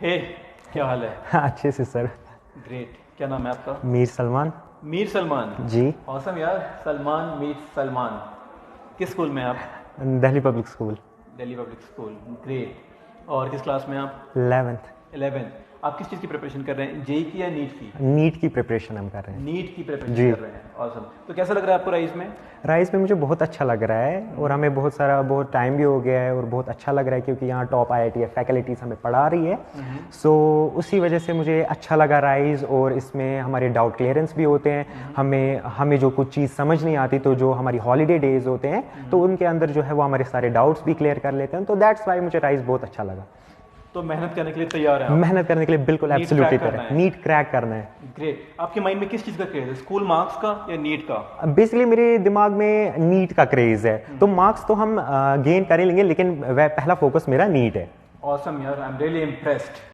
हे, क्या हाल है? हाँ, अच्छे से सर। ग्रेट। क्या नाम है आपका? मीर सलमान। मीर सलमान। जी। औसम यार, सलमान मीर सलमान। किस स्कूल में हैं आप? Delhi public school. Delhi public school. Great. और किस क्लास में आप? 11th। 11th। आप किस चीज़ की प्रिपरेशन कर रहे हैं, जेई की या नीट की? नीट की प्रिपरेशन हम कर रहे हैं। नीट की प्रिपरेशन जी। कर रहे हैं। ऑसम। तो कैसा लग रहा है आपको राइस में? राइस में मुझे बहुत अच्छा लग रहा है और हमें बहुत टाइम भी हो गया है और बहुत अच्छा लग रहा है क्योंकि यहाँ टॉप IIT फैकल्टीज हमें पढ़ा रही है। सो उसी वजह से मुझे अच्छा लगा राइस, और इसमें हमारे डाउट क्लियरेंस भी होते हैं। हमें जो कुछ चीज़ समझ नहीं आती तो जो हमारी हॉलीडे डेज होते हैं तो उनके अंदर जो है वो हमारे सारे डाउट्स भी क्लियर कर लेते हैं। तो दैट्स वाई मुझे राइस बहुत अच्छा लगा। तो मेहनत करने के लिए तैयार हैं आप? मेहनत करने के लिए बिल्कुल नीट एब्सोल्युटली क्रैक करना तैयार, है? नीट क्रैक करना है। ग्रेट। आपके माइंड में किस चीज़ का क्रेज है, स्कूल मार्क्स का या नीट का? बेसिकली मेरे दिमाग में नीट का क्रेज है, तो मार्क्स तो हम गेन कर ही लेंगे, लेकिन वह पहला फोकस मेरा नीट है। ऑसम यार, आई एम रियली इम्प्रेस्ड।